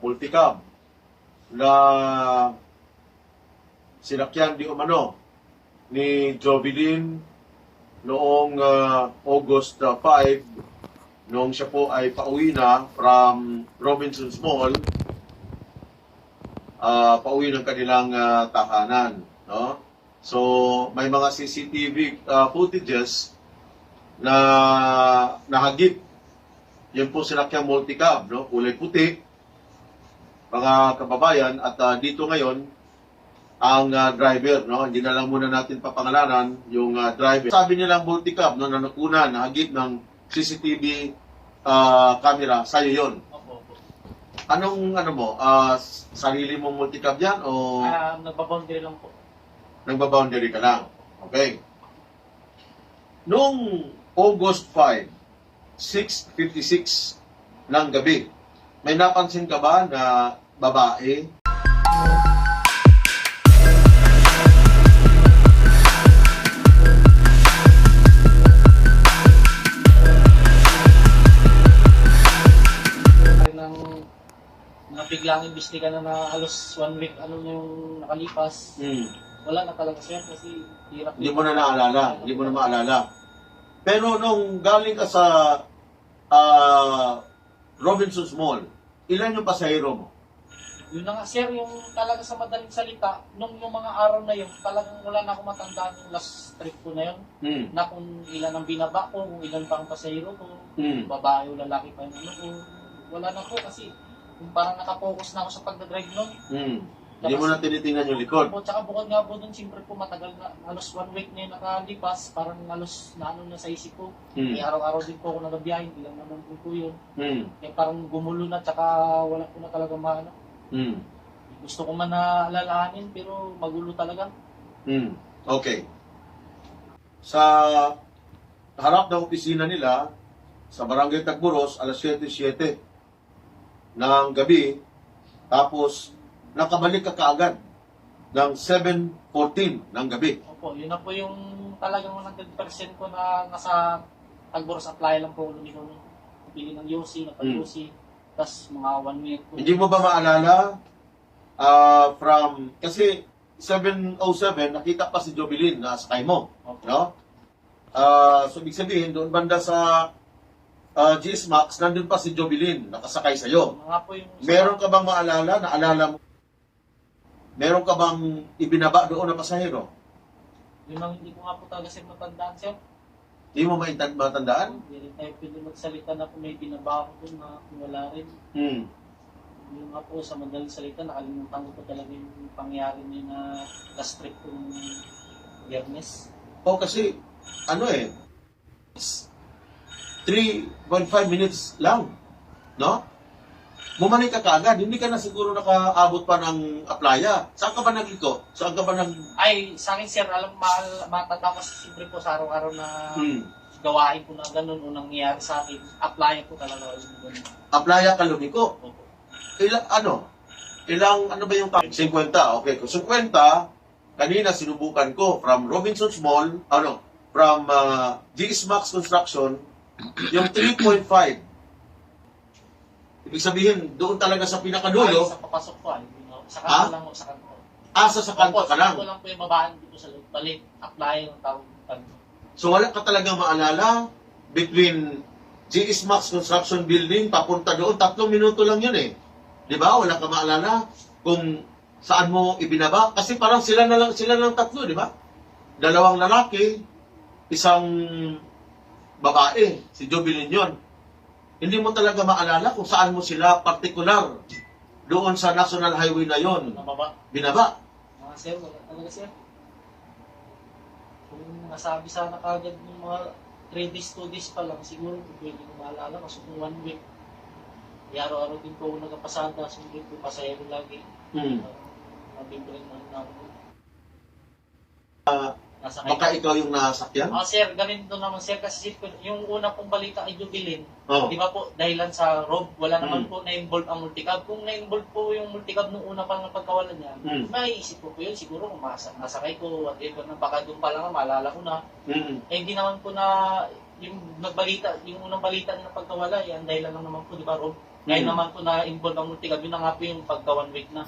multicab na sinakyan di umano ni Jovelyn noong August 5, noong siya po ay pauwi na from Robinson's Mall, pauwi ng kanilang tahanan. No? So, may mga CCTV footages na nahagip. Yan po sinakyang multicab, no? Kulay puti, mga kababayan, at dito ngayon ang driver, no? Hindi na lang muna natin papangalanan yung driver. Sabi nilang multicab, no, na nakuna, nahagip ng CCTV camera, sa'yo yun. Opo. Anong ano mo, sarili mong multicab yan o Nagbaboundary lang po. nagbaboundary ka lang? Okay. Noong August 5, 6:56 ng gabi, may napansin ka ba na babae? Nabiglang imbestiga na halos 1 week yung nakalipas. Wala na talaga siya kasi hirap. Hindi mo na naalala, hindi mo na maalala. Pero nung galing ka sa Robinson's Mall, ilan yung pasahero mo? Yun na nga sir, yung talaga sa madaling salita, nung yung mga araw na yun, talagang wala na ako matandaan yung last trip ko na yun. Na kung ilan ang binaba ko, kung ilan pa ang pasahero ko, babae o lalaki pa yung ano ko. Wala na po kasi parang nakapokus na ako sa pagdadrive nun. Hindi mo na tinitingnan yung likod. Opo, tsaka bukod nga po dun, siyempre po matagal na, halos 1 week na yung nakalipas, parang halos na ano na sa isip ko. Araw-araw din po ako nagabiyahe, hindi lang naman po yun. Kaya parang gumulo na, tsaka wala ko na talaga maano. Gusto ko man na alalahanin, pero magulo talaga. Okay. Sa harap ng opisina nila, sa Barangay Tagburos, alas 7:07 ng gabi, tapos nakabalik ka kaagad ng 7:14 ng gabi. Opo, yun na po yung talagang 100% ko na nasa Tagburos apply lang po ulit ko. Bili ng UC, napag-UC, tapos mga 1 week po. Hindi mo ba maalala kasi 7:07 nakita pa si Jovelyn na sakay mo, no? So ibig sabihin doon banda sa GS Max, nandun pa si Jovelyn nakasakay sa'yo. Meron ka bang naalala mo? Meron ka bang ibinaba doon na pasahero? Yun ang hindi ko nga po talaga sir matandaan sir. Hindi mo matandaan? Hindi rin tayo pwede magsalita na kung may binaba ako doon na wala rin. Yung nga po sa madaling salita, nakalimutan ko talaga yung pangyari niya na last trip kong Biyernes. Kasi 3.5 minutes lang, no? Bumalik ka kaagad, hindi ka na siguro nakaabot pa ng playa. Saan ka ba nagliko? Saan ka ba Ay, sa akin sir, matanda ko siyempre po sa araw-araw na gawain ko na ganun o nangyayari sa akin. Playa po talaga. Playa ka lumiko? Opo. Ilang ba yung time? 50, okay. Kung 50, kanina sinubukan ko from Robinson's Mall, from GS Max Construction, yung 3.5. Ibig sabihin, doon talaga sa pinakadulo. Sa papasok ko, sa kanto lang o sa kanto. Sa kanto ka lang. Sa kanto lang po yung babaan dito sa loob. Balik, apply yung tawag kanto. So wala ka talagang maalala between GS Max Construction Building, papunta doon, 3 minuto lang yun eh. Di ba? Wala ka maalala kung saan mo ibinaba. Kasi parang sila lang tatlo, di ba? 2 lalaki, 1 babae, si Jovelyn yun. Hindi mo talaga maalala kung saan mo sila particular doon sa National Highway na yon binaba. Mga sir, wala talaga sir. Kung nasabi sana kagad ng mga 3 days, 2 days pa lang, siguro pwede ko maalala kasi kung 1 week. Araw-araw din po ako nagpasada, sulit po pasayero lagi. Mabibring na ako. Baka ikaw yung nasakyan? Sir, ganito naman sir, kasi yung una pong balita ay Jovelyn. Di ba po, dahilan sa Rob, wala naman po na-involve ang multicab. Kung na-involve po yung multicab nung una pa ng pagkawalan niya, may isip ko po yun, siguro kung masakay ko, whatever, baka doon pa lang, maalala ko na. Hindi naman po na, yung unang balita na pagkawala, yan dahilan lang naman po, di ba Rob? Ngayon naman po na involve ang multi-cab, yun na nga po yung pagka 1 week na.